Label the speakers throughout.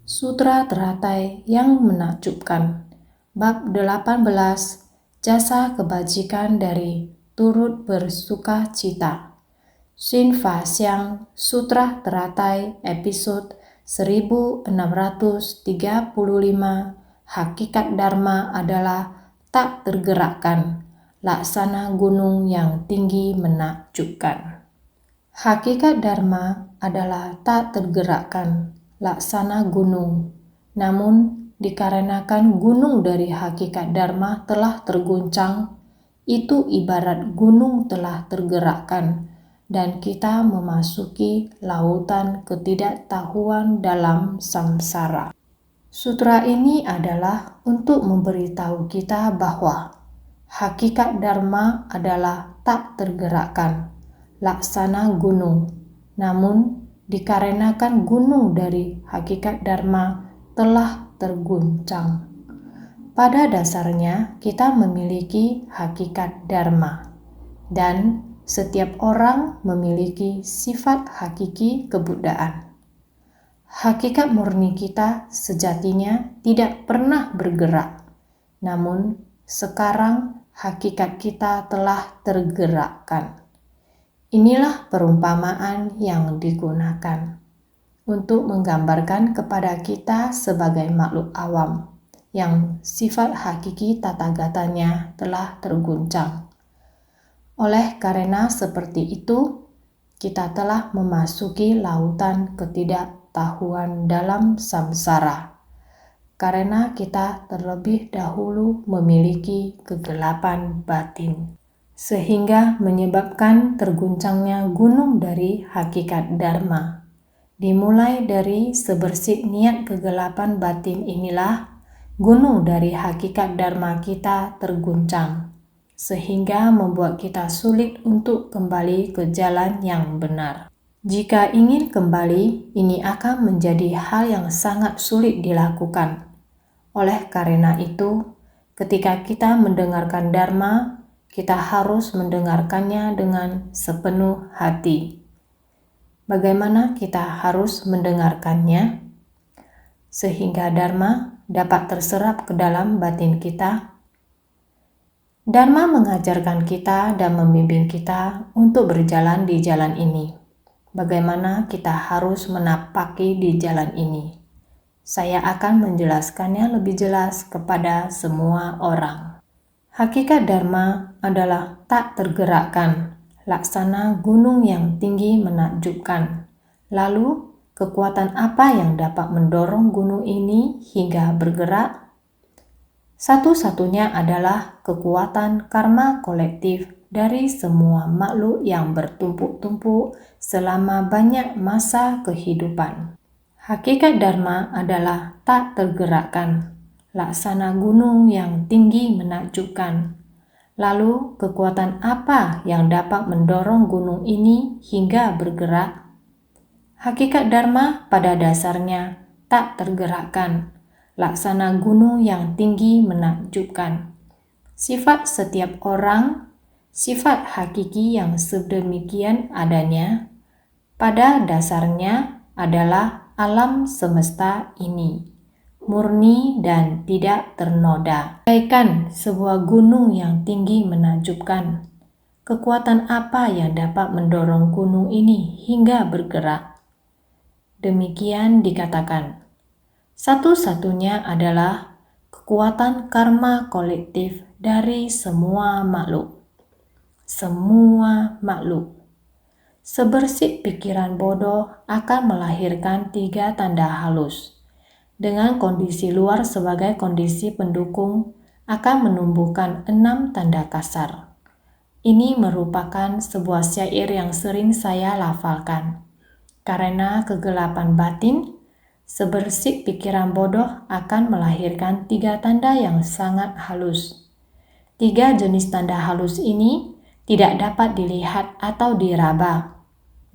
Speaker 1: Sutra Teratai yang Menakjubkan. Bab 18. Jasa kebajikan dari turut bersuka cita. Xin Fa Xiang, Sutra Teratai, episode 1635. Hakikat Dharma adalah tak tergerakkan, laksana gunung yang tinggi menakjubkan. Hakikat Dharma adalah tak tergerakkan, laksana gunung. Namun, dikarenakan gunung dari hakikat Dharma telah terguncang, itu ibarat gunung telah tergerakkan, dan kita memasuki lautan ketidaktahuan dalam samsara. Sutra ini adalah untuk memberitahu kita bahwa hakikat Dharma adalah tak tergerakkan, laksana gunung. Namun, dikarenakan gunung dari hakikat Dharma telah terguncang. Pada dasarnya, kita memiliki hakikat Dharma, dan setiap orang memiliki sifat hakiki kebuddhaan. Hakikat murni kita sejatinya tidak pernah bergerak, namun sekarang hakikat kita telah tergerakkan. Inilah perumpamaan yang digunakan untuk menggambarkan kepada kita sebagai makhluk awam yang sifat hakiki tatagatanya telah terguncang. Oleh karena seperti itu, kita telah memasuki lautan ketidaktahuan dalam samsara, karena kita terlebih dahulu memiliki kegelapan batin, sehingga menyebabkan terguncangnya gunung dari hakikat Dharma. Dimulai dari sebersih niat kegelapan batin inilah gunung dari hakikat Dharma kita terguncang, sehingga membuat kita sulit untuk kembali ke jalan yang benar. Jika ingin kembali, ini akan menjadi hal yang sangat sulit dilakukan. Oleh karena itu, ketika kita mendengarkan Dharma, kita harus mendengarkannya dengan sepenuh hati. Bagaimana kita harus mendengarkannya? Sehingga Dharma dapat terserap ke dalam batin kita. Dharma mengajarkan kita dan membimbing kita untuk berjalan di jalan ini. Bagaimana kita harus menapaki di jalan ini? Saya akan menjelaskannya lebih jelas kepada semua orang. Hakikat Dharma adalah tak tergerakkan, laksana gunung yang tinggi menakjubkan. Lalu, kekuatan apa yang dapat mendorong gunung ini hingga bergerak? Satu-satunya adalah kekuatan karma kolektif dari semua makhluk yang bertumpuk-tumpuk selama banyak masa kehidupan. Hakikat Dharma adalah tak tergerakkan, laksana gunung yang tinggi menakjubkan. Lalu, kekuatan apa yang dapat mendorong gunung ini hingga bergerak? Hakikat Dharma pada dasarnya tak tergerakkan, laksana gunung yang tinggi menakjubkan. Sifat setiap orang, sifat hakiki yang sedemikian adanya, pada dasarnya adalah alam semesta ini, murni dan tidak ternoda. Bagaikan sebuah gunung yang tinggi menakjubkan. Kekuatan apa yang dapat mendorong gunung ini hingga bergerak? Demikian dikatakan. Satu-satunya adalah kekuatan karma kolektif dari semua makhluk. Semua makhluk. Sebersih pikiran bodoh akan melahirkan 3 tanda halus. Dengan kondisi luar sebagai kondisi pendukung akan menumbuhkan 6 tanda kasar. Ini merupakan sebuah syair yang sering saya lafalkan. Karena kegelapan batin, sebersih pikiran bodoh akan melahirkan 3 tanda yang sangat halus. 3 jenis tanda halus ini tidak dapat dilihat atau diraba,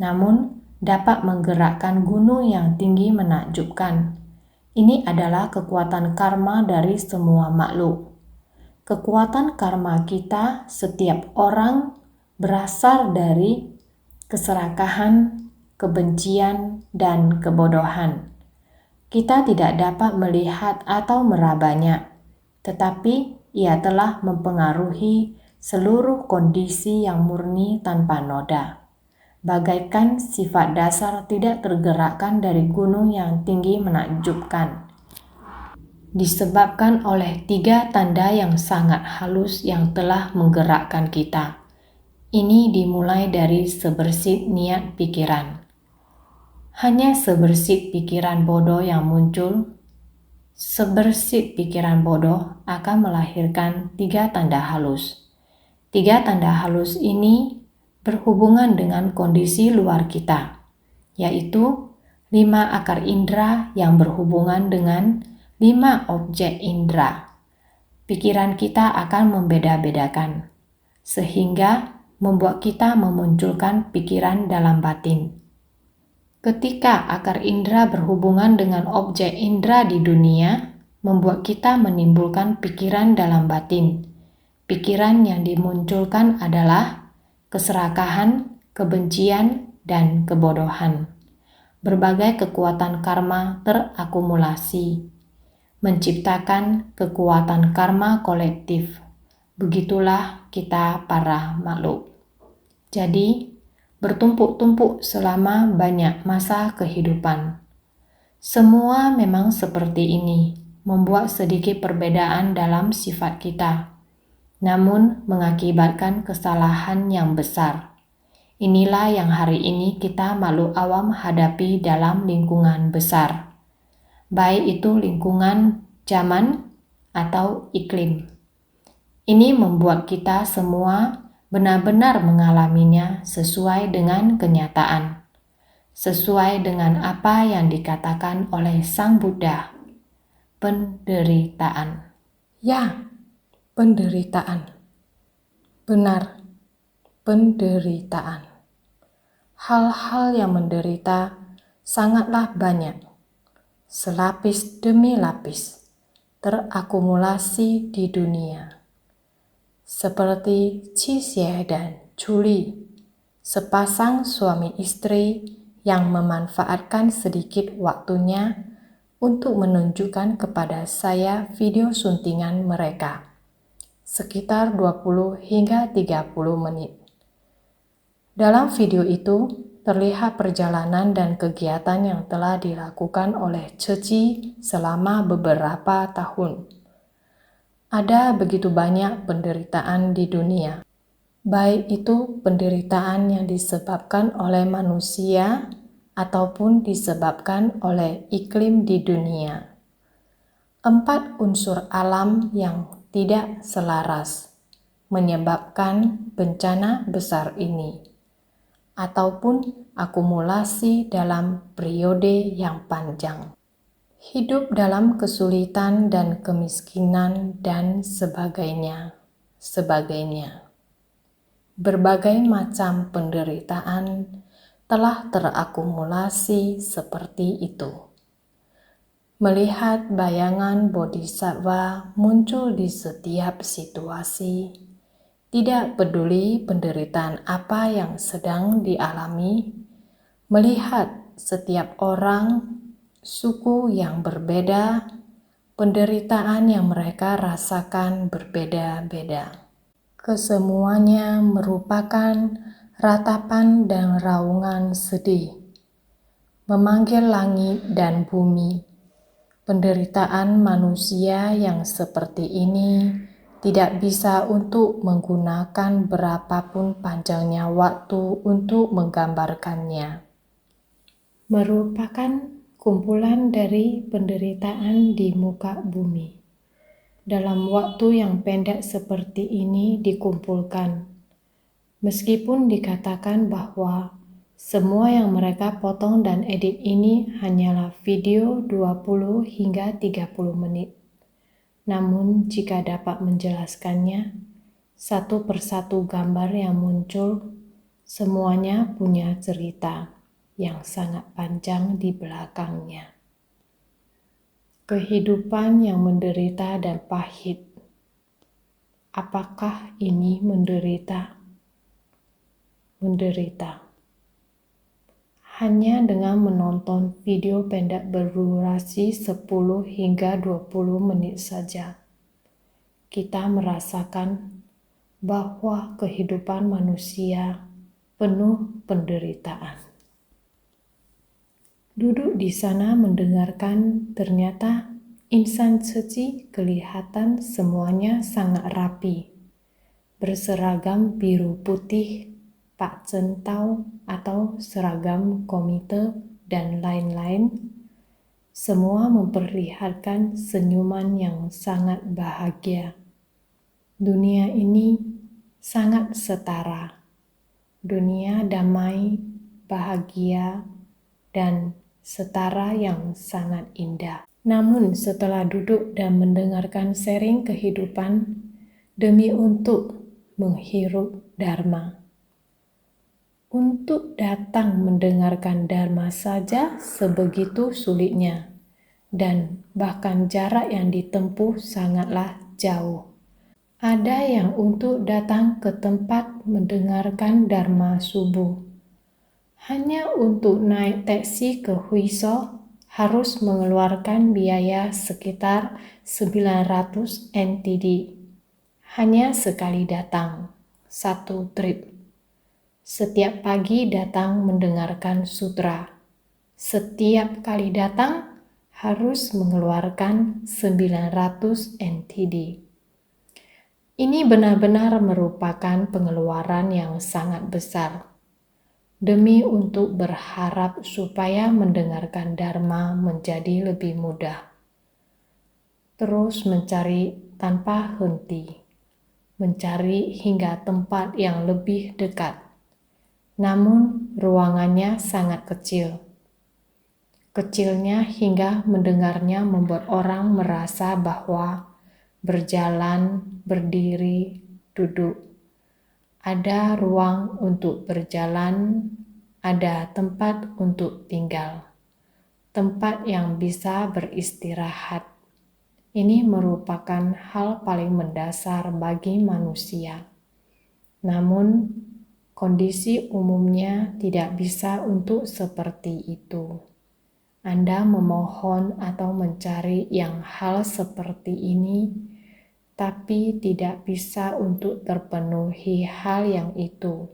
Speaker 1: namun dapat menggerakkan gunung yang tinggi menakjubkan. Ini adalah kekuatan karma dari semua makhluk. Kekuatan karma kita setiap orang berasal dari keserakahan, kebencian, dan kebodohan. Kita tidak dapat melihat atau merabanya, tetapi ia telah mempengaruhi seluruh kondisi yang murni tanpa noda. Bagaikan sifat dasar tidak tergerakkan dari gunung yang tinggi menakjubkan. Disebabkan oleh 3 tanda yang sangat halus yang telah menggerakkan kita. Ini dimulai dari sebersit niat pikiran. Hanya sebersit pikiran bodoh yang muncul. Sebersit pikiran bodoh akan melahirkan 3 tanda halus. 3 tanda halus ini berhubungan dengan kondisi luar kita, yaitu 5 akar indera yang berhubungan dengan 5 objek indera. Pikiran kita akan membeda-bedakan, sehingga membuat kita memunculkan pikiran dalam batin. Ketika akar indera berhubungan dengan objek indera di dunia, membuat kita menimbulkan pikiran dalam batin. Pikiran yang dimunculkan adalah keserakahan, kebencian, dan kebodohan. Berbagai kekuatan karma terakumulasi, menciptakan kekuatan karma kolektif. Begitulah kita para makhluk. Jadi, bertumpuk-tumpuk selama banyak masa kehidupan. Semua memang seperti ini, membuat sedikit perbedaan dalam sifat kita, namun mengakibatkan kesalahan yang besar. Inilah yang hari ini kita makhluk awam hadapi dalam lingkungan besar, baik itu lingkungan zaman atau iklim. Ini membuat kita semua benar-benar mengalaminya sesuai dengan kenyataan, sesuai dengan apa yang dikatakan oleh Sang Buddha, penderitaan. Ya, penderitaan. Benar, penderitaan. Hal-hal yang menderita sangatlah banyak, selapis demi lapis, terakumulasi di dunia. Seperti Qixie dan Chuli, sepasang suami istri yang memanfaatkan sedikit waktunya untuk menunjukkan kepada saya video suntingan mereka, sekitar 20 hingga 30 menit. Dalam video itu, terlihat perjalanan dan kegiatan yang telah dilakukan oleh Ceci selama beberapa tahun. Ada begitu banyak penderitaan di dunia, baik itu penderitaan yang disebabkan oleh manusia ataupun disebabkan oleh iklim di dunia. 4 unsur alam yang tidak selaras menyebabkan bencana besar ini, ataupun akumulasi dalam periode yang panjang. Hidup dalam kesulitan dan kemiskinan dan sebagainya. Berbagai macam penderitaan telah terakumulasi seperti itu. Melihat bayangan bodhisattva muncul di setiap situasi, tidak peduli penderitaan apa yang sedang dialami, melihat setiap orang, suku yang berbeda, penderitaan yang mereka rasakan berbeda-beda. Kesemuanya merupakan ratapan dan raungan sedih, memanggil langit dan bumi. Penderitaan manusia yang seperti ini tidak bisa untuk menggunakan berapapun panjangnya waktu untuk menggambarkannya. Merupakan kumpulan dari penderitaan di muka bumi. Dalam waktu yang pendek seperti ini dikumpulkan, meskipun dikatakan bahwa semua yang mereka potong dan edit ini hanyalah video 20 hingga 30 menit. Namun jika dapat menjelaskannya, satu persatu gambar yang muncul, semuanya punya cerita yang sangat panjang di belakangnya. Kehidupan yang menderita dan pahit. Apakah ini menderita? Menderita. hanya dengan menonton video pendek berdurasi 10 hingga 20 menit saja, kita merasakan bahwa kehidupan manusia penuh penderitaan. Duduk di sana mendengarkan, ternyata insan suci kelihatan semuanya sangat rapi, berseragam biru putih, pak centau atau seragam komite dan lain-lain. Semua memperlihatkan senyuman yang sangat bahagia. Dunia ini sangat setara. Dunia damai, bahagia, dan setara yang sangat indah. Namun setelah duduk dan mendengarkan sharing kehidupan demi untuk menghirup Dharma, untuk datang mendengarkan Dharma saja sebegitu sulitnya, dan bahkan jarak yang ditempuh sangatlah jauh. Ada yang untuk datang ke tempat mendengarkan Dharma subuh, hanya untuk naik taksi ke Huizhou harus mengeluarkan biaya sekitar 900 NTD. Hanya sekali datang, satu trip. Setiap pagi datang mendengarkan sutra. Setiap kali datang harus mengeluarkan 900 NTD. Ini benar-benar merupakan pengeluaran yang sangat besar. Demi untuk berharap supaya mendengarkan Dharma menjadi lebih mudah. Terus mencari tanpa henti, mencari hingga tempat yang lebih dekat. Namun ruangannya sangat kecil. Kecilnya hingga mendengarnya membuat orang merasa bahwa berjalan, berdiri, duduk, ada ruang untuk berjalan, ada tempat untuk tinggal, tempat yang bisa beristirahat. Ini merupakan hal paling mendasar bagi manusia. Namun, kondisi umumnya tidak bisa untuk seperti itu. Anda memohon atau mencari yang hal seperti ini, tapi tidak bisa untuk terpenuhi hal yang itu.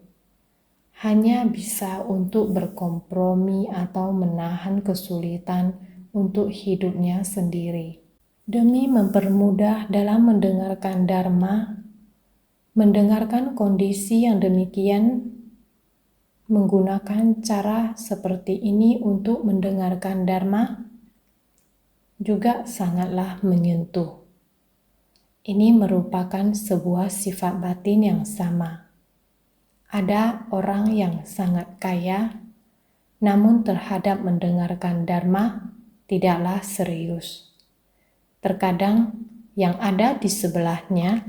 Speaker 1: Hanya bisa untuk berkompromi atau menahan kesulitan untuk hidupnya sendiri. Demi mempermudah dalam mendengarkan Dharma, mendengarkan kondisi yang demikian, menggunakan cara seperti ini untuk mendengarkan Dharma juga sangatlah menyentuh. Ini merupakan sebuah sifat batin yang sama. Ada orang yang sangat kaya, namun terhadap mendengarkan Dharma tidaklah serius. Terkadang yang ada di sebelahnya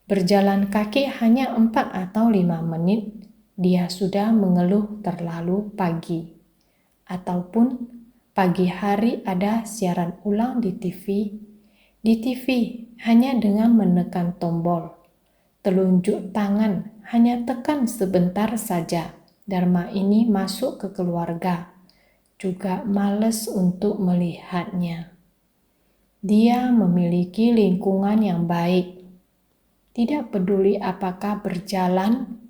Speaker 1: berjalan kaki hanya 4 atau 5 menit, dia sudah mengeluh terlalu pagi. Ataupun pagi hari ada siaran ulang di TV. Di TV hanya dengan menekan tombol, telunjuk tangan hanya tekan sebentar saja. Dharma ini masuk ke keluarga, juga malas untuk melihatnya. Dia memiliki lingkungan yang baik. Tidak peduli apakah berjalan,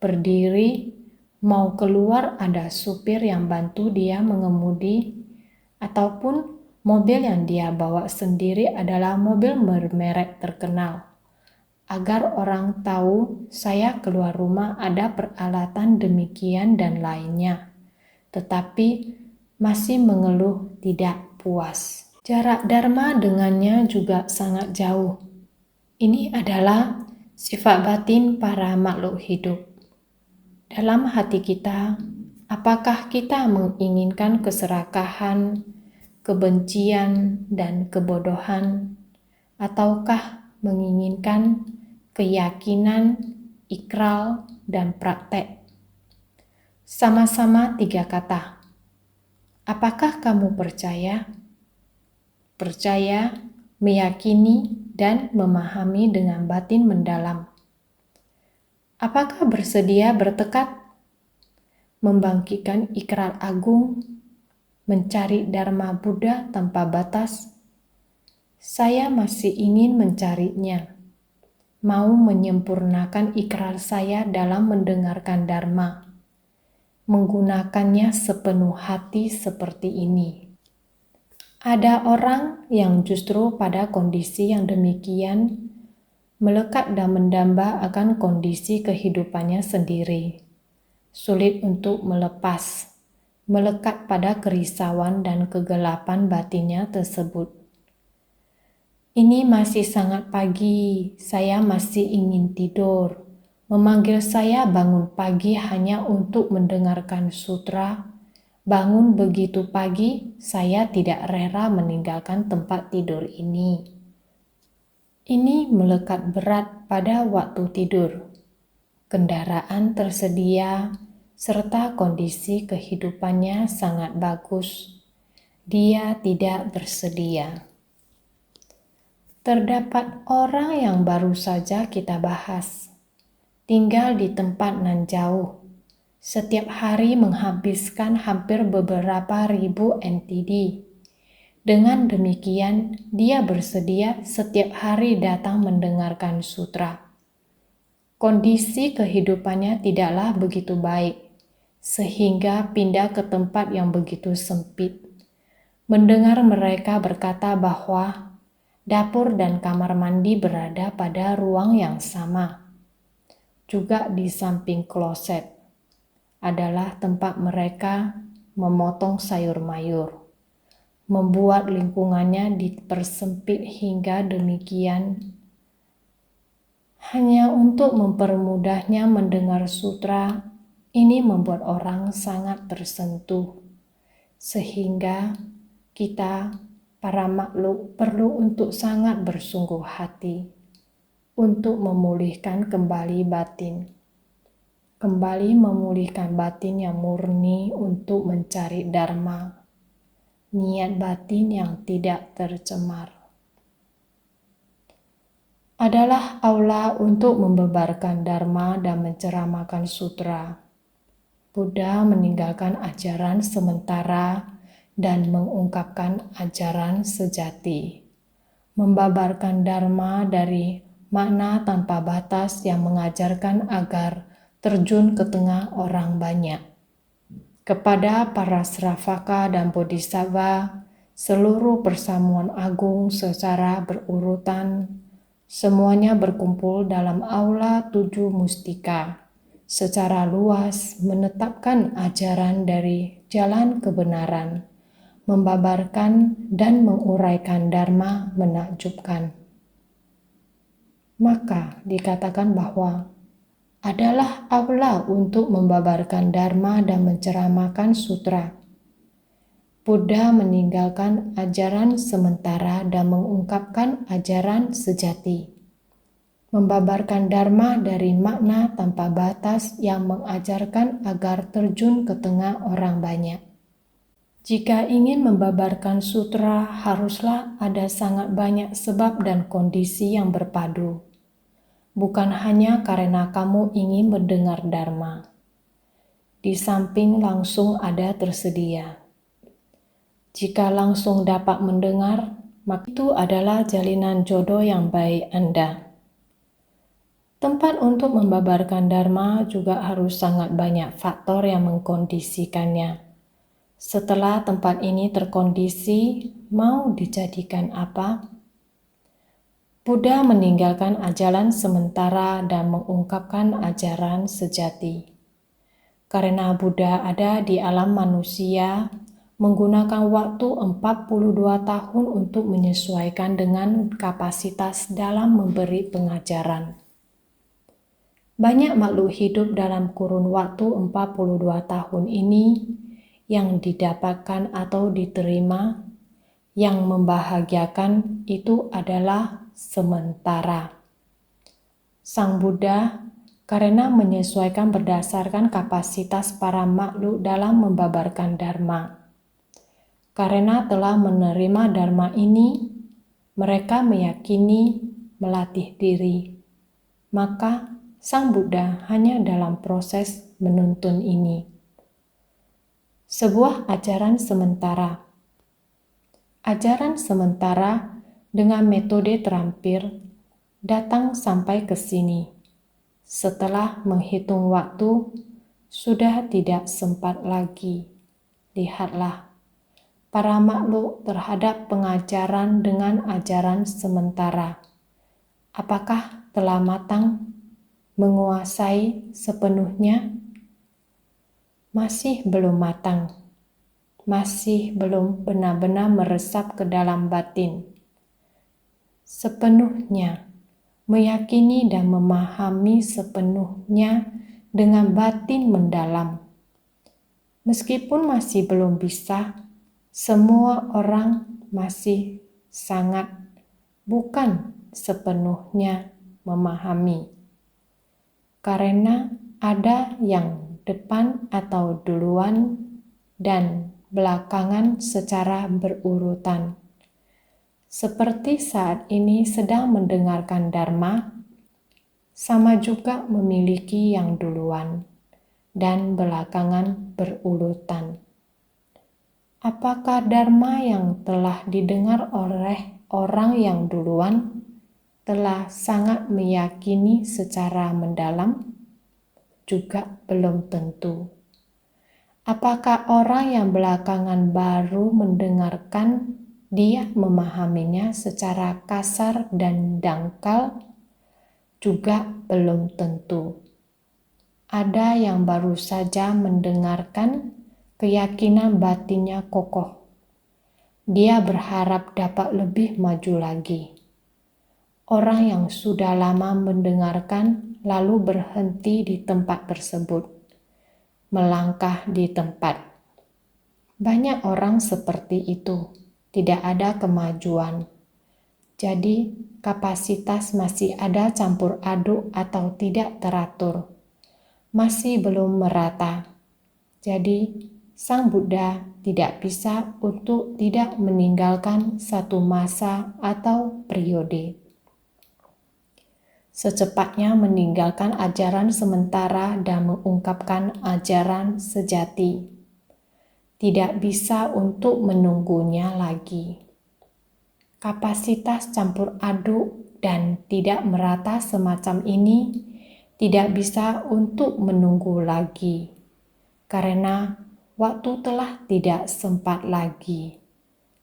Speaker 1: berdiri, mau keluar ada supir yang bantu dia mengemudi, ataupun mobil yang dia bawa sendiri adalah mobil bermerek terkenal. Agar orang tahu saya keluar rumah ada peralatan demikian dan lainnya. Tetapi masih mengeluh tidak puas. Jarak Dharma dengannya juga sangat jauh. Ini adalah sifat batin para makhluk hidup. Dalam hati kita, apakah kita menginginkan keserakahan, kebencian, dan kebodohan, ataukah menginginkan keyakinan, ikrar, dan praktek? Sama-sama 3 kata. Apakah kamu percaya? Percaya, meyakini, dan memahami dengan batin mendalam. Apakah bersedia bertekad? membangkitkan ikrar agung, mencari Dharma Buddha tanpa batas, saya masih ingin mencarinya, mau menyempurnakan ikrar saya dalam mendengarkan Dharma, menggunakannya sepenuh hati seperti ini. Ada orang yang justru pada kondisi yang demikian melekat dan mendamba akan kondisi kehidupannya sendiri. Sulit untuk melepas, melekat pada kerisauan dan kegelapan batinnya tersebut. Ini masih sangat pagi, saya masih ingin tidur. Memanggil saya bangun pagi hanya untuk mendengarkan sutra. Bangun begitu pagi, saya tidak rela meninggalkan tempat tidur ini. Ini melekat berat pada waktu tidur. Kendaraan tersedia, serta kondisi kehidupannya sangat bagus. Dia tidak bersedia. Terdapat orang yang baru saja kita bahas, tinggal di tempat nan jauh, setiap hari menghabiskan hampir beberapa ribu NTD. Dengan demikian, dia bersedia setiap hari datang mendengarkan sutra. Kondisi kehidupannya tidaklah begitu baik, sehingga pindah ke tempat yang begitu sempit. Mendengar mereka berkata bahwa dapur dan kamar mandi berada pada ruang yang sama. Juga di samping kloset adalah tempat mereka memotong sayur mayur, membuat lingkungannya dipersempit hingga demikian hanya untuk mempermudahnya mendengar sutra. Ini membuat orang sangat tersentuh, sehingga kita para makhluk perlu untuk sangat bersungguh hati untuk memulihkan kembali batin. Kembali memulihkan batin yang murni untuk mencari Dharma. Niat batin yang tidak tercemar adalah aula untuk membebarkan Dharma dan menceramahkan sutra. Buddha meninggalkan ajaran sementara dan mengungkapkan ajaran sejati, membabarkan Dharma dari makna tanpa batas yang mengajarkan agar terjun ke tengah orang banyak. Kepada para Sravaka dan Bodhisattva, seluruh persamuan agung secara berurutan, semuanya berkumpul dalam aula 7 mustika, secara luas menetapkan ajaran dari jalan kebenaran, membabarkan dan menguraikan Dharma menakjubkan. Maka dikatakan bahwa adalah aula untuk membabarkan Dharma dan menceramahkan sutra. Buddha meninggalkan ajaran sementara dan mengungkapkan ajaran sejati, membabarkan Dharma dari makna tanpa batas yang mengajarkan agar terjun ke tengah orang banyak. Jika ingin membabarkan sutra, haruslah ada sangat banyak sebab dan kondisi yang berpadu. Bukan hanya karena kamu ingin mendengar Dharma. Di samping langsung ada tersedia. Jika langsung dapat mendengar, maka itu adalah jalinan jodoh yang baik Anda. Tempat untuk membabarkan Dharma juga harus sangat banyak faktor yang mengkondisikannya. Setelah tempat ini terkondisi, mau dijadikan apa? Buddha meninggalkan ajaran sementara dan mengungkapkan ajaran sejati. Karena Buddha ada di alam manusia, menggunakan waktu 42 tahun untuk menyesuaikan dengan kapasitas dalam memberi pengajaran. Banyak makhluk hidup dalam kurun waktu 42 tahun ini yang didapatkan atau diterima, yang membahagiakan itu adalah sementara. Sang Buddha karena menyesuaikan berdasarkan kapasitas para makhluk dalam membabarkan Dharma. Karena telah menerima Dharma ini, mereka meyakini melatih diri. Maka Sang Buddha hanya dalam proses menuntun ini. Sebuah ajaran sementara. Ajaran sementara dengan metode terampil datang sampai ke sini. Setelah menghitung waktu, sudah tidak sempat lagi. Lihatlah, para makhluk terhadap pengajaran dengan ajaran sementara. Apakah telah matang, menguasai sepenuhnya? Masih belum matang, masih belum benar-benar meresap ke dalam batin. Sepenuhnya, meyakini dan memahami sepenuhnya dengan batin mendalam. Meskipun masih belum bisa, semua orang masih sangat bukan sepenuhnya memahami. Karena ada yang depan atau duluan dan belakangan secara berurutan. Seperti saat ini sedang mendengarkan Dharma, sama juga memiliki yang duluan dan belakangan berurutan. Apakah Dharma yang telah didengar oleh orang yang duluan telah sangat meyakini secara mendalam? Juga belum tentu. Apakah orang yang belakangan baru mendengarkan, dia memahaminya secara kasar dan dangkal? Juga belum tentu. Ada yang baru saja mendengarkan, keyakinan batinnya kokoh. Dia berharap dapat lebih maju lagi. Orang yang sudah lama mendengarkan lalu berhenti di tempat tersebut, melangkah di tempat. Banyak orang seperti itu, tidak ada kemajuan. Jadi, kapasitas masih ada campur aduk atau tidak teratur, masih belum merata. Jadi, Sang Buddha tidak bisa untuk tidak meninggalkan satu masa atau periode. Secepatnya meninggalkan ajaran sementara dan mengungkapkan ajaran sejati. Tidak bisa untuk menunggunya lagi. Kapasitas campur aduk dan tidak merata semacam ini tidak bisa untuk menunggu lagi, karena waktu telah tidak sempat lagi.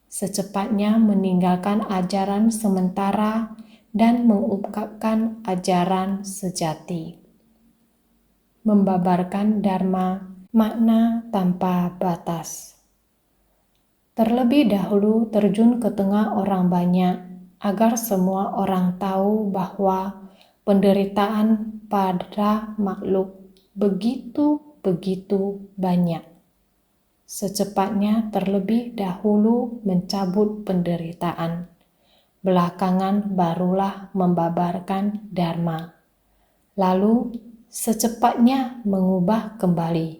Speaker 1: Secepatnya meninggalkan ajaran sementara dan mengungkapkan ajaran sejati. Membabarkan Dharma, makna tanpa batas. Terlebih dahulu terjun ke tengah orang banyak, agar semua orang tahu bahwa penderitaan pada makhluk begitu banyak. Secepatnya terlebih dahulu mencabut penderitaan. Belakangan barulah membabarkan Dharma. Lalu secepatnya mengubah kembali.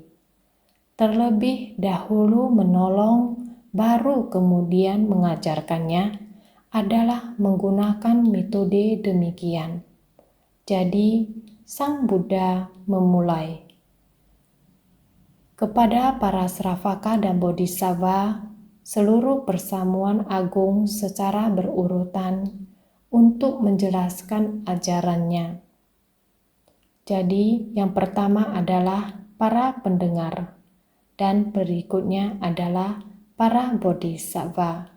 Speaker 1: Terlebih dahulu menolong, baru kemudian mengajarkannya adalah menggunakan metode demikian. Jadi, Sang Buddha memulai. Kepada para Sravaka dan Bodhisattva, seluruh persamuan agung secara berurutan untuk menjelaskan ajarannya. Jadi, yang pertama adalah para pendengar, dan berikutnya adalah para Bodhisattva.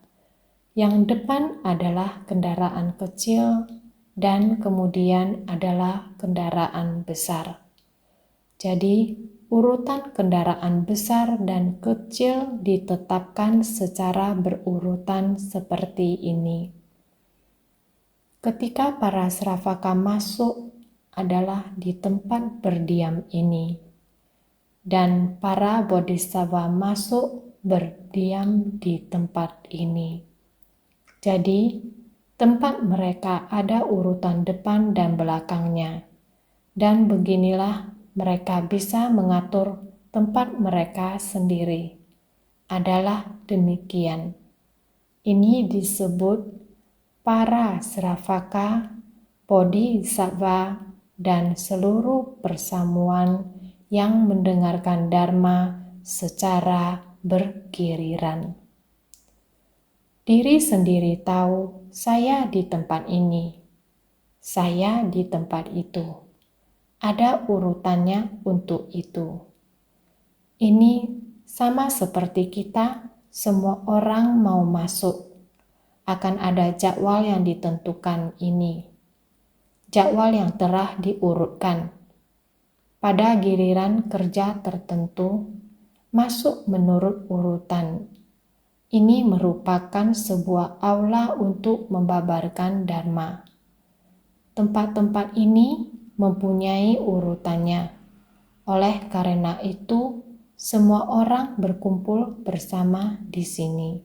Speaker 1: Yang depan adalah kendaraan kecil, dan kemudian adalah kendaraan besar. Jadi, urutan kendaraan besar dan kecil ditetapkan secara berurutan seperti ini. Ketika para Sravaka masuk adalah di tempat berdiam ini, dan para Bodhisattva masuk berdiam di tempat ini. Jadi, tempat mereka ada urutan depan dan belakangnya, dan beginilah mereka bisa mengatur tempat mereka sendiri. Adalah demikian. Ini disebut para Sravaka, Bodhisattva, dan seluruh persamuan yang mendengarkan Dharma secara bergiliran. Diri sendiri tahu saya di tempat ini, saya di tempat itu. Ada urutannya untuk itu. Ini sama seperti kita, semua orang mau masuk. Akan ada jadwal yang ditentukan ini. Jadwal yang telah diurutkan. Pada giliran kerja tertentu, masuk menurut urutan. Ini merupakan sebuah aula untuk membabarkan dharma. Tempat-tempat ini mempunyai urutannya. Oleh karena itu, semua orang berkumpul bersama di sini.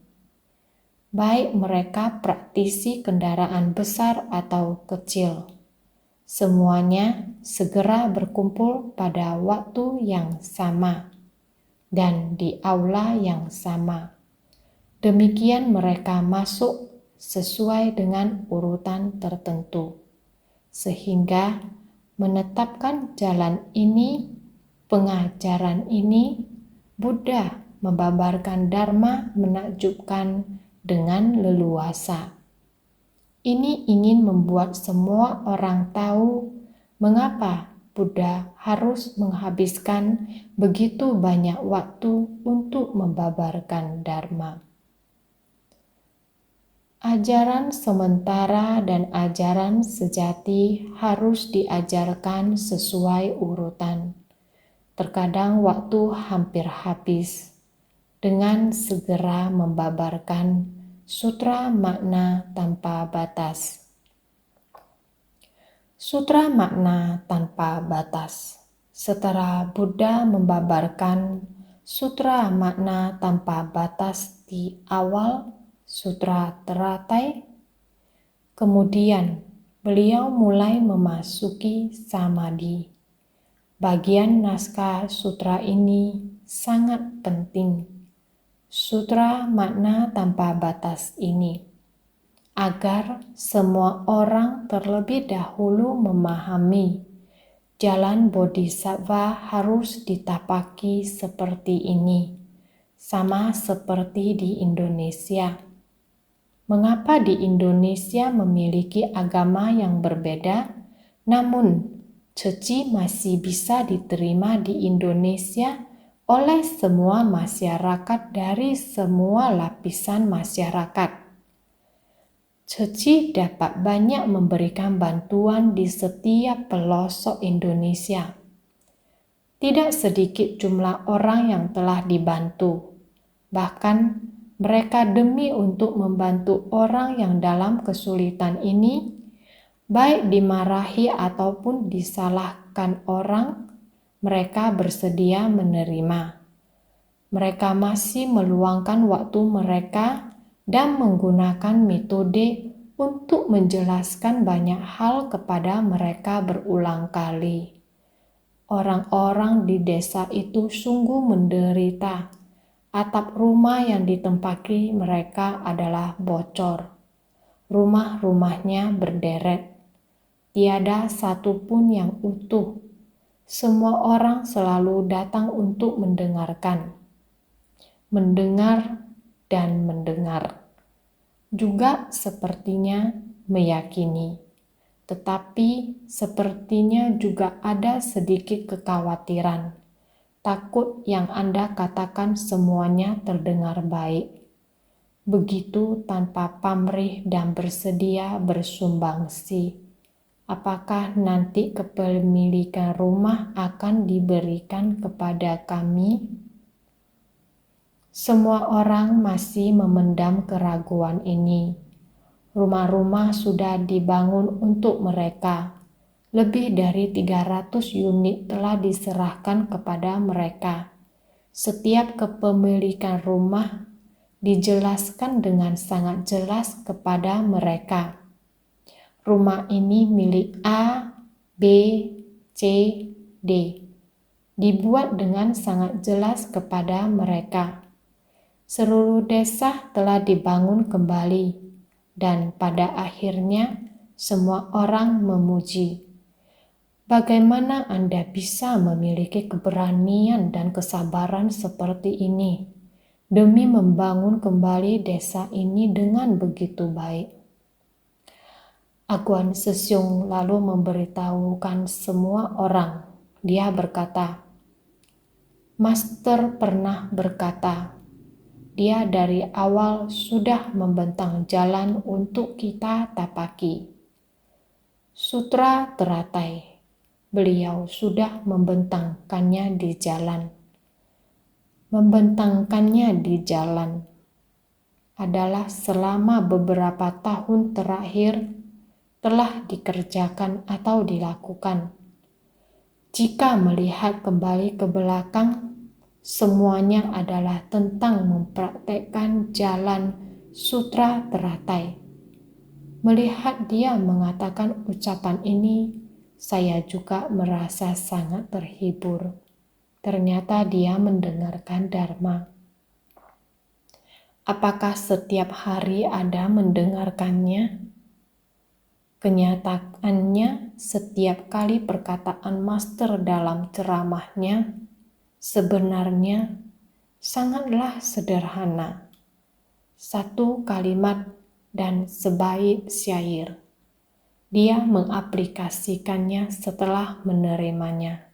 Speaker 1: Baik mereka praktisi kendaraan besar atau kecil. Semuanya segera berkumpul pada waktu yang sama dan di aula yang sama. Demikian mereka masuk sesuai dengan urutan tertentu. Sehingga menetapkan jalan ini, pengajaran ini, Buddha membabarkan dharma menakjubkan dengan leluasa. Ini ingin membuat semua orang tahu mengapa Buddha harus menghabiskan begitu banyak waktu untuk membabarkan dharma. Ajaran sementara dan ajaran sejati harus diajarkan sesuai urutan. Terkadang waktu hampir habis dengan segera membabarkan Sutra Makna Tanpa Batas. Sutra Makna Tanpa Batas. Setelah Buddha membabarkan Sutra Makna Tanpa Batas di awal Sutra Teratai, kemudian beliau mulai memasuki samadhi. Bagian naskah sutra ini sangat penting. Sutra Makna Tanpa Batas ini, agar semua orang terlebih dahulu memahami jalan bodhisattva harus ditapaki seperti ini, sama seperti di Indonesia. Mengapa di Indonesia memiliki agama yang berbeda, namun Ceci masih bisa diterima di Indonesia oleh semua masyarakat dari semua lapisan masyarakat? Ceci dapat banyak memberikan bantuan di setiap pelosok Indonesia. Tidak sedikit jumlah orang yang telah dibantu, bahkan mereka demi untuk membantu orang yang dalam kesulitan ini, baik dimarahi ataupun disalahkan orang, mereka bersedia menerima. Mereka masih meluangkan waktu mereka dan menggunakan metode untuk menjelaskan banyak hal kepada mereka berulang kali. Orang-orang di desa itu sungguh menderita. Atap rumah yang ditempati mereka adalah bocor. Rumah-rumahnya berderet. Tiada satupun yang utuh. Semua orang selalu datang untuk mendengarkan. Mendengar dan mendengar. Juga sepertinya meyakini. Tetapi sepertinya juga ada sedikit kekhawatiran. Takut yang Anda katakan semuanya terdengar baik. Begitu tanpa pamrih dan bersedia bersumbangsi. Apakah nanti kepemilikan rumah akan diberikan kepada kami? Semua orang masih memendam keraguan ini. Rumah-rumah sudah dibangun untuk mereka. Lebih dari 300 unit telah diserahkan kepada mereka. Setiap kepemilikan rumah dijelaskan dengan sangat jelas kepada mereka. Rumah ini milik A, B, C, D. Dibuat dengan sangat jelas kepada mereka. Seluruh desa telah dibangun kembali dan pada akhirnya semua orang memuji. Bagaimana Anda bisa memiliki keberanian dan kesabaran seperti ini? demi membangun kembali desa ini dengan begitu baik. Aguan Sesyung lalu memberitahukan semua orang. Dia berkata, "Master pernah berkata, dia dari awal sudah membentang jalan untuk kita tapaki. Sutra teratai, beliau sudah membentangkannya di jalan. Membentangkannya di jalan adalah selama beberapa tahun terakhir telah dikerjakan atau dilakukan. Jika melihat kembali ke belakang, semuanya adalah tentang mempraktekkan jalan sutra teratai." Melihat dia mengatakan ucapan ini, saya juga merasa sangat terhibur. Ternyata dia mendengarkan Dharma. Apakah setiap hari Anda mendengarkannya? Kenyataannya, setiap kali perkataan Master dalam ceramahnya sebenarnya sangatlah sederhana. Satu kalimat dan sebaik syair. Dia mengaplikasikannya setelah menerimanya.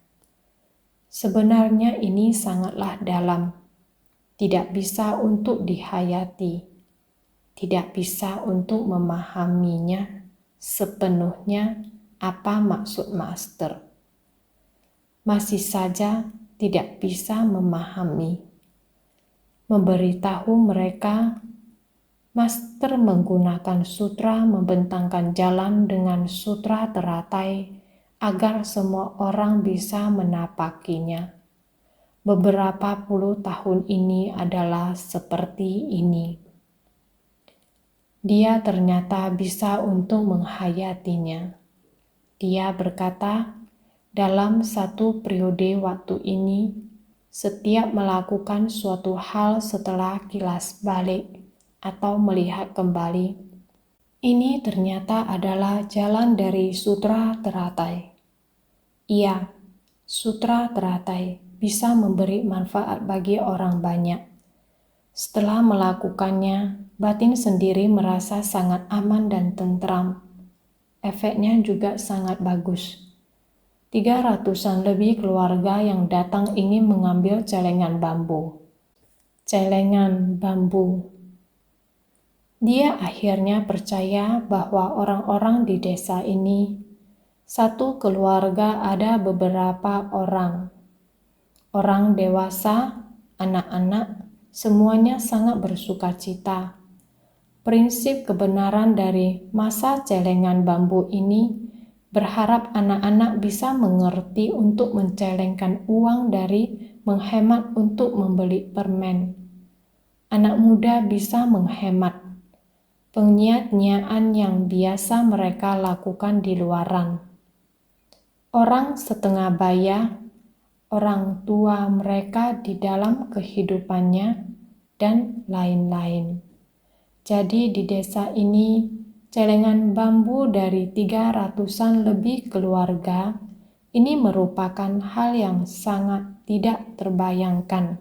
Speaker 1: Sebenarnya ini sangatlah dalam, tidak bisa untuk dihayati, tidak bisa untuk memahaminya sepenuhnya apa maksud Master. Masih saja tidak bisa memahami. Memberitahu mereka, Master menggunakan sutra membentangkan jalan dengan sutra teratai agar semua orang bisa menapakinya. Beberapa puluh tahun ini adalah seperti ini. Dia ternyata bisa untuk menghayatinya. Dia berkata, dalam satu periode waktu ini, setiap melakukan suatu hal setelah kilas balik atau melihat kembali, ini ternyata adalah jalan dari sutra teratai. Iya, sutra teratai bisa memberi manfaat bagi orang banyak. Setelah melakukannya, batin sendiri merasa sangat aman dan tentram. Efeknya juga sangat bagus. 300-an lebih keluarga yang datang ingin mengambil celengan bambu. Celengan bambu. Dia akhirnya percaya bahwa orang-orang di desa ini, satu keluarga ada beberapa orang. Orang dewasa, anak-anak, semuanya sangat bersukacita. Prinsip kebenaran dari masa celengan bambu ini berharap anak-anak bisa mengerti untuk mencelengkan uang dari menghemat untuk membeli permen. Anak muda bisa menghemat. Penyiat-nyiaan yang biasa mereka lakukan di luaran. Orang setengah baya, orang tua mereka di dalam kehidupannya, dan lain-lain. Jadi di desa ini, celengan bambu dari 300-an lebih keluarga ini merupakan hal yang sangat tidak terbayangkan.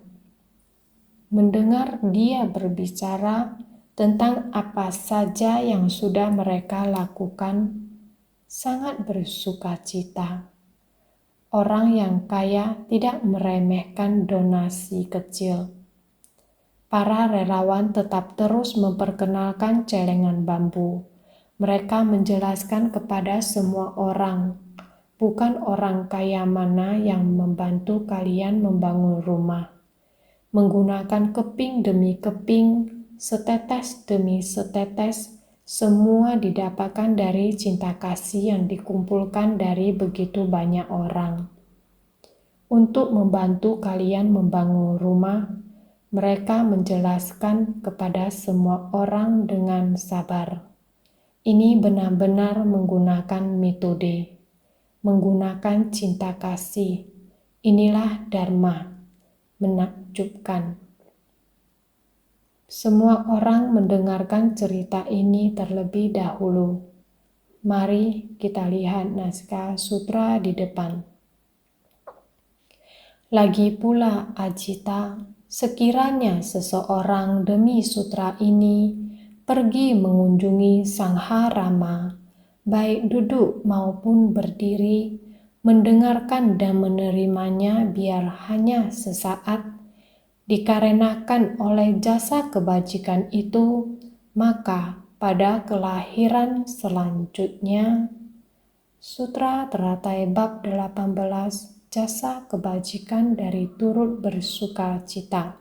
Speaker 1: Mendengar dia berbicara tentang apa saja yang sudah mereka lakukan, sangat bersukacita. Orang yang kaya tidak meremehkan donasi kecil. Para relawan tetap terus memperkenalkan celengan bambu. Mereka menjelaskan kepada semua orang, bukan orang kaya mana yang membantu kalian membangun rumah. Menggunakan keping demi keping, setetes demi setetes, semua didapatkan dari cinta kasih yang dikumpulkan dari begitu banyak orang. Untuk membantu kalian membangun rumah, mereka menjelaskan kepada semua orang dengan sabar. Ini benar-benar menggunakan metode, menggunakan cinta kasih. Inilah Dharma, menakjubkan. Semua orang mendengarkan cerita ini terlebih dahulu. Mari kita lihat naskah sutra di depan. Lagi pula Ajita, sekiranya seseorang demi sutra ini pergi mengunjungi Sangha Rama, baik duduk maupun berdiri, mendengarkan dan menerimanya biar hanya sesaat, dikarenakan oleh jasa kebajikan itu, maka pada kelahiran selanjutnya. Sutra Teratai Bab 18, Jasa Kebajikan dari Turut Bersuka Cita.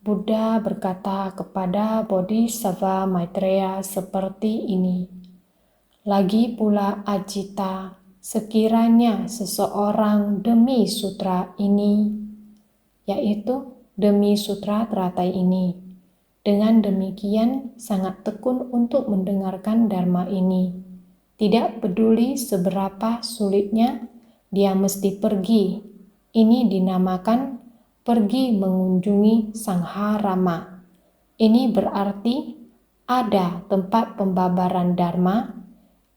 Speaker 1: Buddha berkata kepada Bodhisattva Maitreya seperti ini. Lagi pula Ajita, sekiranya seseorang demi sutra ini, yaitu demi sutra teratai ini, dengan demikian sangat tekun untuk mendengarkan dharma ini. Tidak peduli seberapa sulitnya, dia mesti pergi. Ini dinamakan pergi mengunjungi Sangha Rama. Ini berarti ada tempat pembabaran dharma,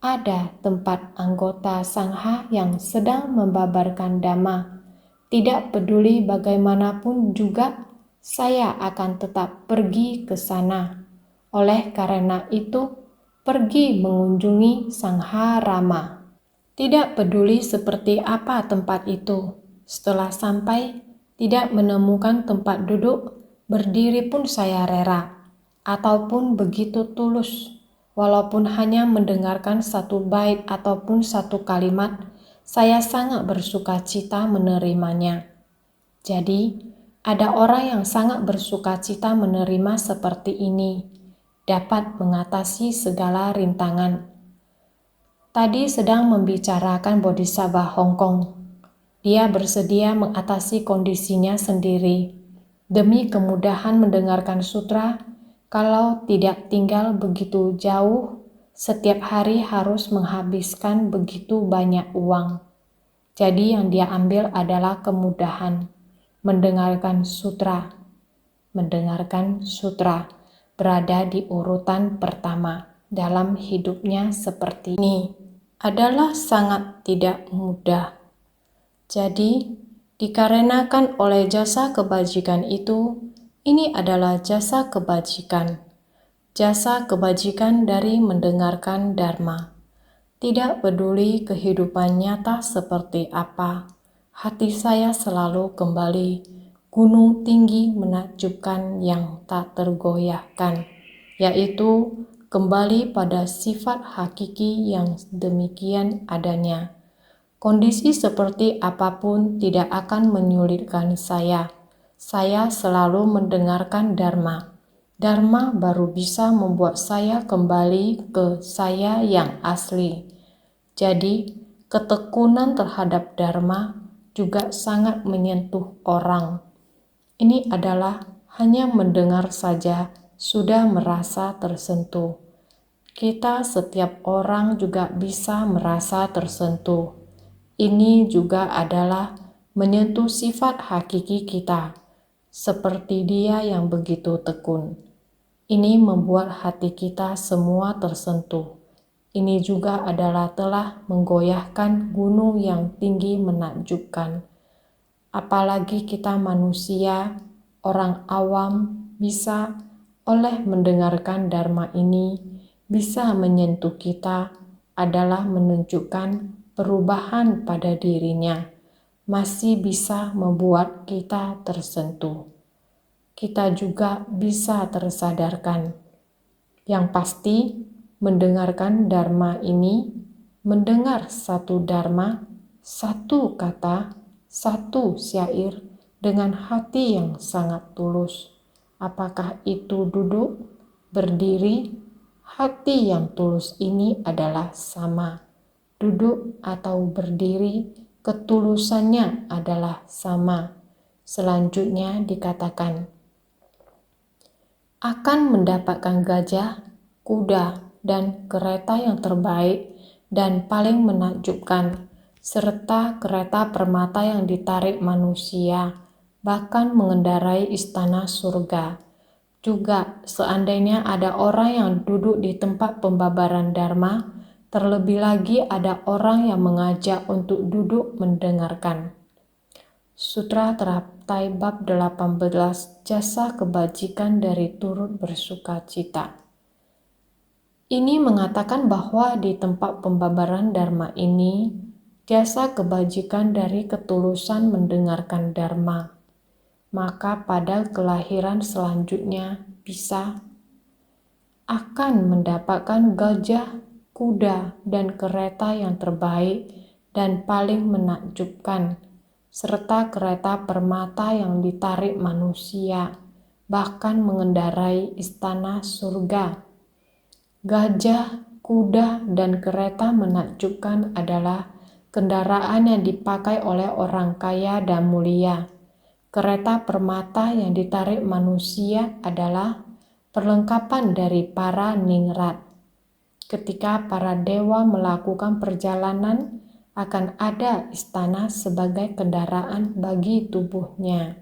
Speaker 1: ada tempat anggota Sangha yang sedang membabarkan dhamma. Tidak peduli bagaimanapun juga, saya akan tetap pergi ke sana. Oleh karena itu, pergi mengunjungi Sangha Rama. Tidak peduli seperti apa tempat itu. Setelah sampai, tidak menemukan tempat duduk, berdiri pun saya rela, ataupun begitu tulus. Walaupun hanya mendengarkan satu bait ataupun satu kalimat, saya sangat bersuka cita menerimanya. Jadi, ada orang yang sangat bersuka cita menerima seperti ini, dapat mengatasi segala rintangan. Tadi sedang membicarakan Bodhisattva Hong Kong. Dia bersedia mengatasi kondisinya sendiri. Demi kemudahan mendengarkan sutra, kalau tidak tinggal begitu jauh, setiap hari harus menghabiskan begitu banyak uang. Jadi yang dia ambil adalah kemudahan mendengarkan sutra. Mendengarkan sutra berada di urutan pertama dalam hidupnya seperti ini adalah sangat tidak mudah. Jadi, dikarenakan oleh jasa kebajikan itu, ini adalah jasa kebajikan. Jasa kebajikan dari mendengarkan dharma. Tidak peduli kehidupan nyata seperti apa, hati saya selalu kembali gunung tinggi menakjubkan yang tak tergoyahkan, yaitu kembali pada sifat hakiki yang demikian adanya. Kondisi seperti apapun tidak akan menyulitkan saya. Saya selalu mendengarkan dharma. Dharma baru bisa membuat saya kembali ke saya yang asli. Jadi, ketekunan terhadap dharma juga sangat menyentuh orang. Ini adalah hanya mendengar saja sudah merasa tersentuh. Kita setiap orang juga bisa merasa tersentuh. Ini juga adalah menyentuh sifat hakiki kita, seperti dia yang begitu tekun. Ini membuat hati kita semua tersentuh. Ini juga adalah telah menggoyahkan gunung yang tinggi menakjubkan. Apalagi kita manusia, orang awam, bisa oleh mendengarkan dharma ini, bisa menyentuh kita, adalah menunjukkan perubahan pada dirinya, masih bisa membuat kita tersentuh. Kita juga bisa tersadarkan. Yang pasti, mendengarkan dharma ini, mendengar satu dharma, satu kata, satu syair dengan hati yang sangat tulus. Apakah itu duduk, berdiri, hati yang tulus ini adalah sama. Duduk atau berdiri, ketulusannya adalah sama. Selanjutnya dikatakan, akan mendapatkan gajah, kuda, dan kereta yang terbaik dan paling menakjubkan, serta kereta permata yang ditarik manusia, bahkan mengendarai istana surga. Juga seandainya ada orang yang duduk di tempat pembabaran dharma, terlebih lagi ada orang yang mengajak untuk duduk mendengarkan. Sutra Amsal bab 18 jasa kebajikan dari turut bersuka cita. Ini mengatakan bahwa di tempat pembabaran dharma ini, jasa kebajikan dari ketulusan mendengarkan dharma, maka pada kelahiran selanjutnya bisa akan mendapatkan gajah, kuda, dan kereta yang terbaik dan paling menakjubkan, serta kereta permata yang ditarik manusia, bahkan mengendarai istana surga. Gajah, kuda, dan kereta menakjubkan adalah kendaraan yang dipakai oleh orang kaya dan mulia. Kereta permata yang ditarik manusia adalah perlengkapan dari para ningrat. Ketika para dewa melakukan perjalanan, akan ada istana sebagai kendaraan bagi tubuhnya.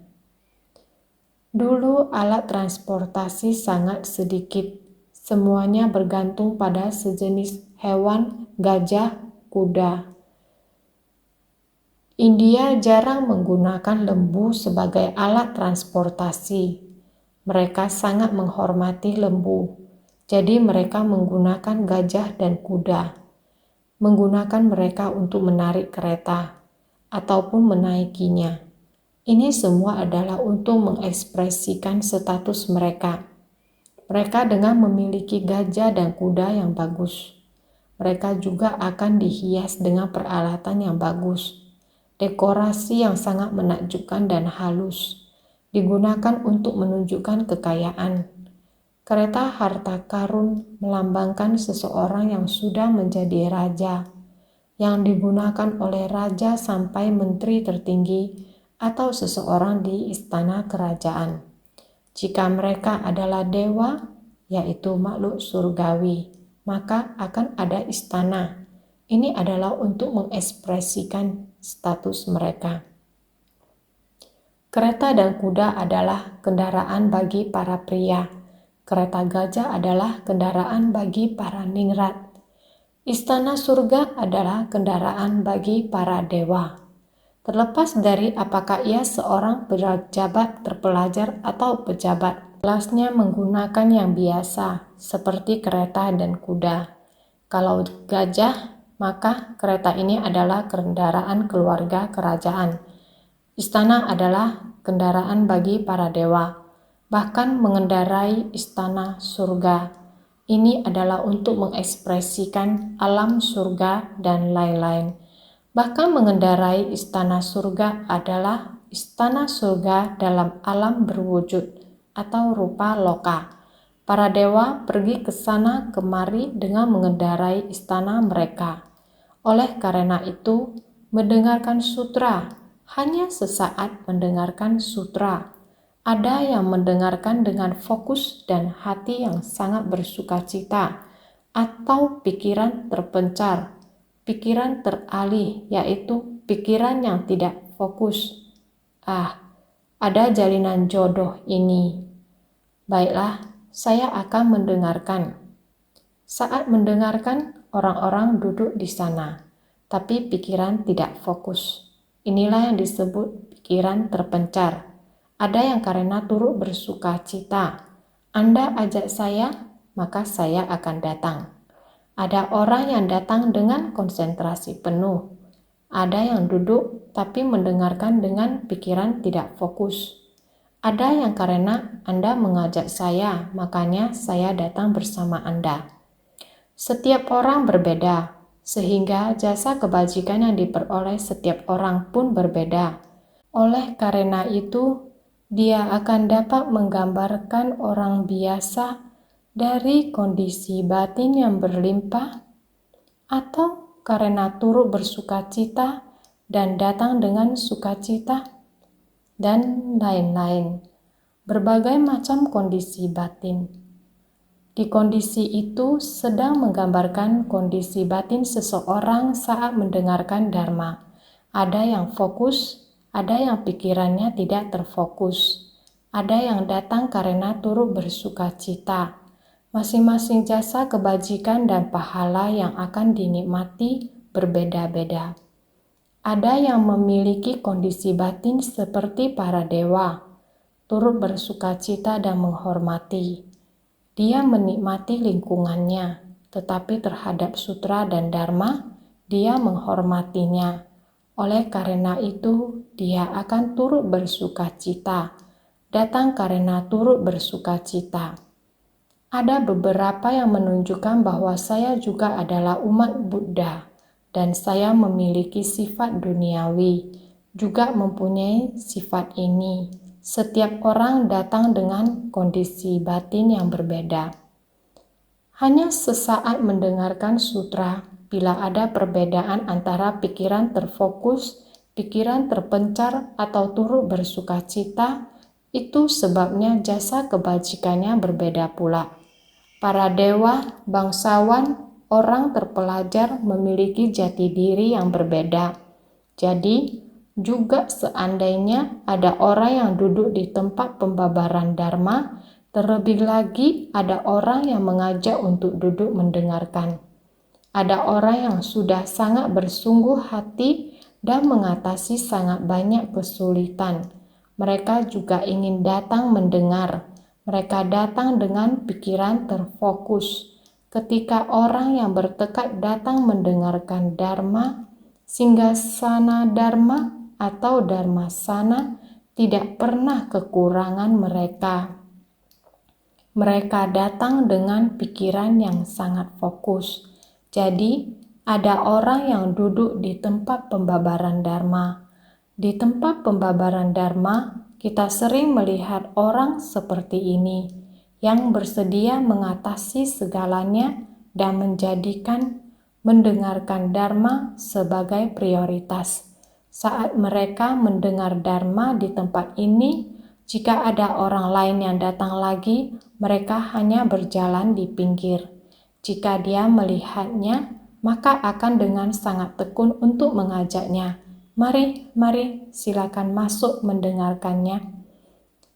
Speaker 1: Dulu alat transportasi sangat sedikit. Semuanya bergantung pada sejenis hewan, gajah, kuda. India jarang menggunakan lembu sebagai alat transportasi. Mereka sangat menghormati lembu, jadi mereka menggunakan gajah dan kuda. Menggunakan mereka untuk menarik kereta ataupun menaikinya. Ini semua adalah untuk mengekspresikan status mereka. Mereka dengan memiliki gajah dan kuda yang bagus. Mereka juga akan dihias dengan peralatan yang bagus. Dekorasi yang sangat menakjubkan dan halus. Digunakan untuk menunjukkan kekayaan. Kereta harta karun melambangkan seseorang yang sudah menjadi raja, yang digunakan oleh raja sampai menteri tertinggi atau seseorang di istana kerajaan. Jika mereka adalah dewa, yaitu makhluk surgawi, maka akan ada istana. Ini adalah untuk mengekspresikan status mereka. Kereta dan kuda adalah kendaraan bagi para pria. Kereta gajah adalah kendaraan bagi para ningrat. Istana surga adalah kendaraan bagi para dewa. Terlepas dari apakah ia seorang pejabat terpelajar atau pejabat, kelasnya menggunakan yang biasa, seperti kereta dan kuda. Kalau gajah, maka kereta ini adalah kendaraan keluarga kerajaan. Istana adalah kendaraan bagi para dewa, bahkan mengendarai istana surga. Ini adalah untuk mengekspresikan alam surga dan lain-lain. Bahkan mengendarai istana surga adalah istana surga dalam alam berwujud atau rupa loka. Para dewa pergi ke sana kemari dengan mengendarai istana mereka. Oleh karena itu, mendengarkan sutra, hanya sesaat mendengarkan sutra. Ada yang mendengarkan dengan fokus dan hati yang sangat bersukacita, atau pikiran terpencar. Pikiran teralih, yaitu pikiran yang tidak fokus. Ada jalinan jodoh ini. Baiklah, saya akan mendengarkan. Saat mendengarkan, orang-orang duduk di sana, tapi pikiran tidak fokus. Inilah yang disebut pikiran terpencar. Ada yang karena turut bersuka cita. Anda ajak saya, maka saya akan datang. Ada orang yang datang dengan konsentrasi penuh. Ada yang duduk tapi mendengarkan dengan pikiran tidak fokus. Ada yang karena Anda mengajak saya, makanya saya datang bersama Anda. Setiap orang berbeda, sehingga jasa kebajikan yang diperoleh setiap orang pun berbeda. Oleh karena itu, dia akan dapat menggambarkan orang biasa dari kondisi batin yang berlimpah, atau karena turut bersukacita dan datang dengan sukacita, dan lain-lain. Berbagai macam kondisi batin. Di kondisi itu sedang menggambarkan kondisi batin seseorang saat mendengarkan dharma. Ada yang fokus, ada yang pikirannya tidak terfokus. Ada yang datang karena turut bersukacita. Masing-masing jasa kebajikan dan pahala yang akan dinikmati berbeda-beda. Ada yang memiliki kondisi batin seperti para dewa, turut bersukacita dan menghormati. Dia menikmati lingkungannya, tetapi terhadap sutra dan dharma, dia menghormatinya. Oleh karena itu, dia akan turut bersukacita, datang karena turut bersukacita. Ada beberapa yang menunjukkan bahwa saya juga adalah umat Buddha dan saya memiliki sifat duniawi, juga mempunyai sifat ini. Setiap orang datang dengan kondisi batin yang berbeda. Hanya sesaat mendengarkan sutra, bila ada perbedaan antara pikiran terfokus, pikiran terpencar, atau turut bersukacita, itu sebabnya jasa kebajikannya berbeda pula. Para dewa, bangsawan, orang terpelajar memiliki jati diri yang berbeda. Jadi, juga seandainya ada orang yang duduk di tempat pembabaran dharma, terlebih lagi ada orang yang mengajak untuk duduk mendengarkan. Ada orang yang sudah sangat bersungguh hati dan mengatasi sangat banyak kesulitan. Mereka juga ingin datang mendengar. Mereka datang dengan pikiran terfokus. Ketika orang yang bertekad datang mendengarkan dharma, singgasana dharma atau dharmasana tidak pernah kekurangan mereka. Mereka datang dengan pikiran yang sangat fokus. Jadi, ada orang yang duduk di tempat pembabaran dharma. Di tempat pembabaran dharma, kita sering melihat orang seperti ini, yang bersedia mengatasi segalanya dan menjadikan mendengarkan dharma sebagai prioritas. Saat mereka mendengar dharma di tempat ini, jika ada orang lain yang datang lagi, mereka hanya berjalan di pinggir. Jika dia melihatnya, maka akan dengan sangat tekun untuk mengajaknya. Mari, silakan masuk mendengarkannya.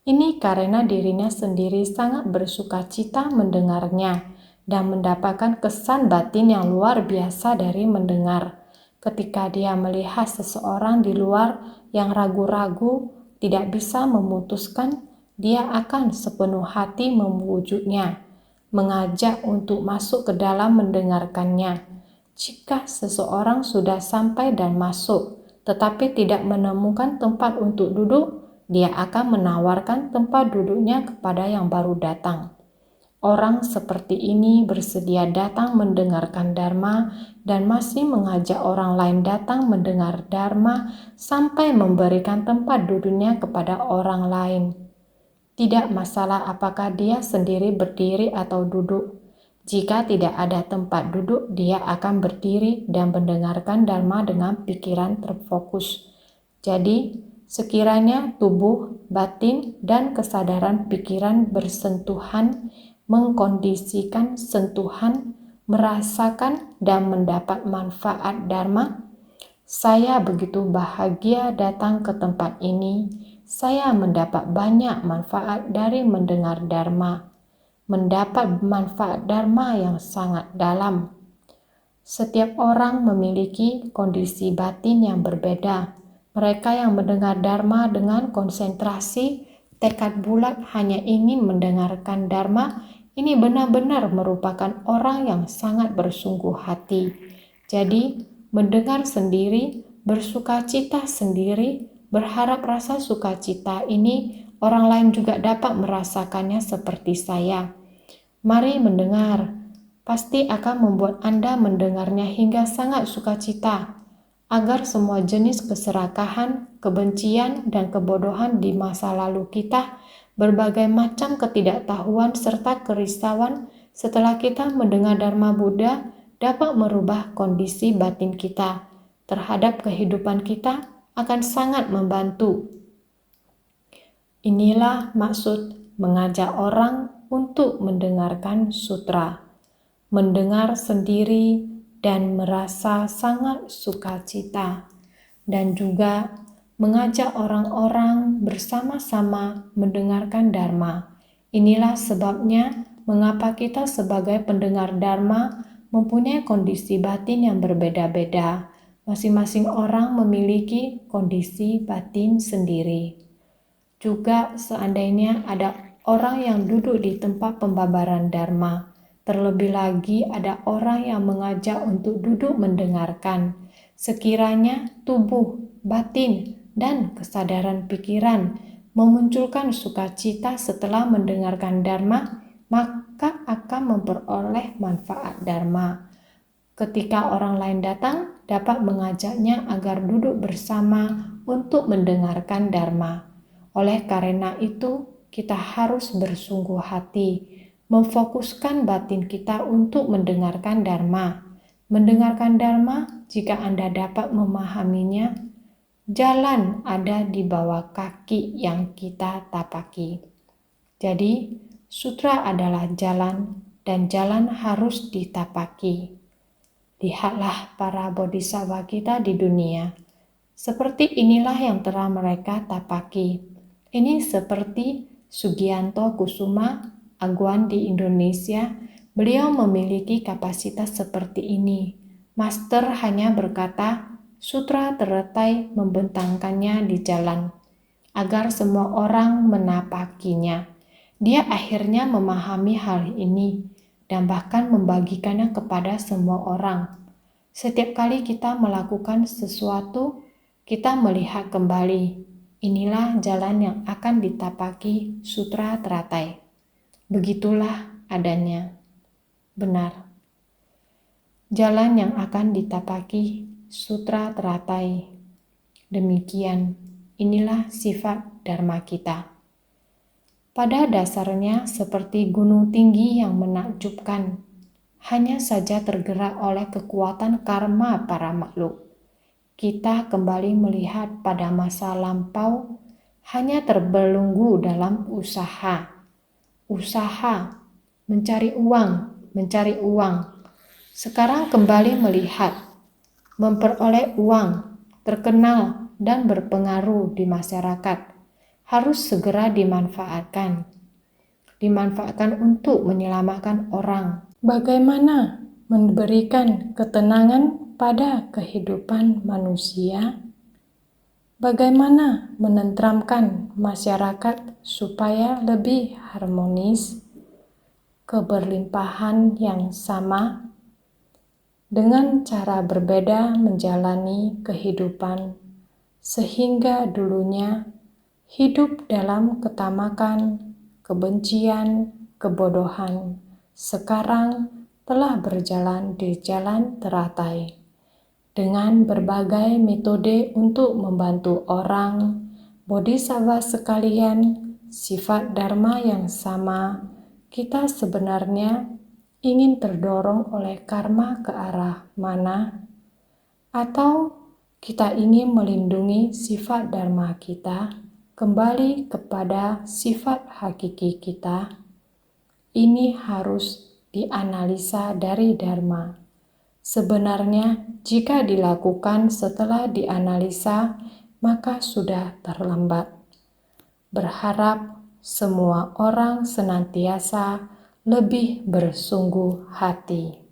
Speaker 1: Ini karena dirinya sendiri sangat bersukacita mendengarnya dan mendapatkan kesan batin yang luar biasa dari mendengar. Ketika dia melihat seseorang di luar yang ragu-ragu, tidak bisa memutuskan, dia akan sepenuh hati memujuknya, mengajak untuk masuk ke dalam mendengarkannya. Jika seseorang sudah sampai dan masuk, tetapi tidak menemukan tempat untuk duduk, dia akan menawarkan tempat duduknya kepada yang baru datang. Orang seperti ini bersedia datang mendengarkan dharma dan masih mengajak orang lain datang mendengar dharma sampai memberikan tempat duduknya kepada orang lain. Tidak masalah apakah dia sendiri berdiri atau duduk. Jika tidak ada tempat duduk, dia akan berdiri dan mendengarkan dharma dengan pikiran terfokus. Jadi, sekiranya tubuh, batin, dan kesadaran pikiran bersentuhan, mengkondisikan sentuhan, merasakan dan mendapat manfaat dharma, saya begitu bahagia datang ke tempat ini. Saya mendapat banyak manfaat dari mendengar dharma. Mendapat manfaat dharma yang sangat dalam. Setiap orang memiliki kondisi batin yang berbeda. Mereka yang mendengar dharma dengan konsentrasi, tekad bulat hanya ingin mendengarkan dharma, ini benar-benar merupakan orang yang sangat bersungguh hati. Jadi, mendengar sendiri, bersukacita sendiri, berharap rasa sukacita ini orang lain juga dapat merasakannya seperti saya. Mari mendengar, pasti akan membuat Anda mendengarnya hingga sangat sukacita, agar semua jenis keserakahan, kebencian, dan kebodohan di masa lalu kita, berbagai macam ketidaktahuan serta kerisauan setelah kita mendengar Dharma Buddha dapat merubah kondisi batin kita terhadap kehidupan kita akan sangat membantu. Inilah maksud mengajak orang untuk mendengarkan sutra, mendengar sendiri dan merasa sangat sukacita, dan juga mengajak orang-orang bersama-sama mendengarkan dharma. Inilah sebabnya mengapa kita sebagai pendengar dharma mempunyai kondisi batin yang berbeda-beda. Masing-masing orang memiliki kondisi batin sendiri. Juga seandainya ada orang yang duduk di tempat pembabaran Dharma, terlebih lagi ada orang yang mengajak untuk duduk mendengarkan. Sekiranya tubuh, batin, dan kesadaran pikiran memunculkan sukacita setelah mendengarkan Dharma, maka akan memperoleh manfaat Dharma. Ketika orang lain datang, dapat mengajaknya agar duduk bersama untuk mendengarkan Dharma. Oleh karena itu, kita harus bersungguh hati, memfokuskan batin kita untuk mendengarkan Dharma. Mendengarkan Dharma, jika Anda dapat memahaminya, jalan ada di bawah kaki yang kita tapaki. Jadi, sutra adalah jalan, dan jalan harus ditapaki. Lihatlah para bodhisattva kita di dunia. Seperti inilah yang telah mereka tapaki. Ini seperti Sugianto Kusuma Agwan di Indonesia. Beliau memiliki kapasitas seperti ini. Master hanya berkata, sutra teratai membentangkannya di jalan, agar semua orang menapakinya. Dia akhirnya memahami hal ini dan bahkan membagikannya kepada semua orang. Setiap kali kita melakukan sesuatu, kita melihat kembali. Inilah jalan yang akan ditapaki sutra teratai. Begitulah adanya. Benar. Jalan yang akan ditapaki sutra teratai. Demikian, inilah sifat Dharma kita. Pada dasarnya seperti gunung tinggi yang menakjubkan, hanya saja tergerak oleh kekuatan karma para makhluk. Kita kembali melihat pada masa lampau, hanya terbelenggu dalam usaha, mencari uang. Sekarang kembali melihat, memperoleh uang, terkenal dan berpengaruh di masyarakat, harus segera dimanfaatkan untuk menyelamatkan orang. Bagaimana memberikan ketenangan pada kehidupan manusia? Bagaimana menenteramkan masyarakat supaya lebih harmonis? Keberlimpahan yang sama dengan cara berbeda menjalani kehidupan, sehingga dulunya hidup dalam ketamakan, kebencian, kebodohan, sekarang telah berjalan di jalan teratai. Dengan berbagai metode untuk membantu orang, bodhisattva sekalian, sifat Dharma yang sama, kita sebenarnya ingin terdorong oleh karma ke arah mana? Atau kita ingin melindungi sifat Dharma kita kembali kepada sifat hakiki kita? Ini harus dianalisa dari Dharma. Sebenarnya, jika dilakukan setelah dianalisa, maka sudah terlambat. Berharap semua orang senantiasa lebih bersungguh hati.